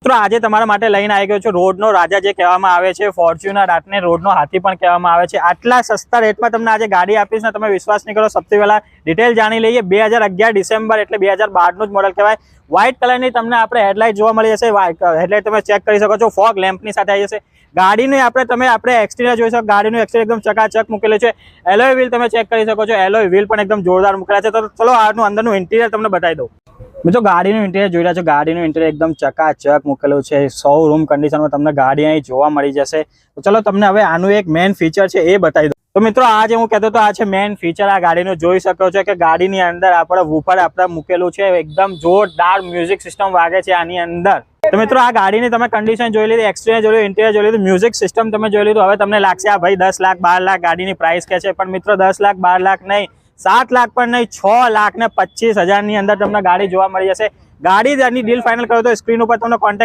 મિત્રો આજે તમારા માટે લઈને આવી ગયો છું રોડનો રાજા જે કહેવામાં આવે છે, ફોર્ચ્યુનર આટને રોડનો હાથી પણ કહેવામાં આવે છે। આટલા સસ્તા રેટમાં તમને આજે ગાડી આપીશ ને તમે વિશ્વાસ નહીં કરો। સૌથી પહેલા ડિટેલ જાણી લઈએ। 2011 ડિસેમ્બર એટલે 2012નું જ મોડલ કહેવાય। વ્હાઇટ કલરની તમને આપણે હેડલાઇટ જોવા મળી જશે। હેડલાઇટ તમે ચેક કરી શકો છો, ફોગ લેમ્પની સાથે આવી જશે। ગાડીની આપણે એક્સટીરિયર જોઈ શકો। ગાડીનું એક્સટીરિયર એકદમ ચકાચક મૂકેલું છે। એલોય વ્હીલ તમે ચેક કરી શકો છો, એલોય વ્હીલ પણ એકદમ જોરદાર મૂકેલા છે। તો ચલો આનું અંદરનું ઇન્ટિરિયર તમને બતાવી દઉં। મિત્રો ગાડીનું ઇન્ટિરિયર જોઈ રહ્યા છો, ગાડીનું ઇન્ટિરિયર એકદમ ચકાચક મૂકેલું છે। શોરૂમ કન્ડિશનમાં તમને ગાડી અહીં જોવા મળી જશે। તો ચલો તમને હવે આનું એક મેઇન ફીચર છે એ બતાવી દઉં। તો મિત્રો આજે હું કહેતો હતો આ છે મેઇન ફીચર। આ ગાડીનું જોઈ શકો છો કે ગાડીની અંદર આપણે વૂફર આપણે મૂકેલું છે, એકદમ જોરદાર મ્યુઝિક સિસ્ટમ વાગે છે આની અંદર। તો મિત્રો આ ગાડીની તમે કન્ડિશન જોઈ લીધી, એક્સટીરિયર જોઈ લીધું, ઇન્ટિરિયર જોઈ લીધું, મ્યુઝિક સિસ્ટમ તમે જોઈ લીધું। હવે તમને લાગશે આ ભાઈ 10 લાખ 12 લાખ ગાડીની પ્રાઇસ કે છે, પણ મિત્રો 10 લાખ 12 લાખ નહીં, 7 લાખ પણ નહીં, 6,25,000 ની અંદર તમને ગાડી જોવા મળી જશે। ગાડી ડીલ ફાઇનલ કરો તો સ્ક્રીન ઉપર તમને કોન્ટેક્ટ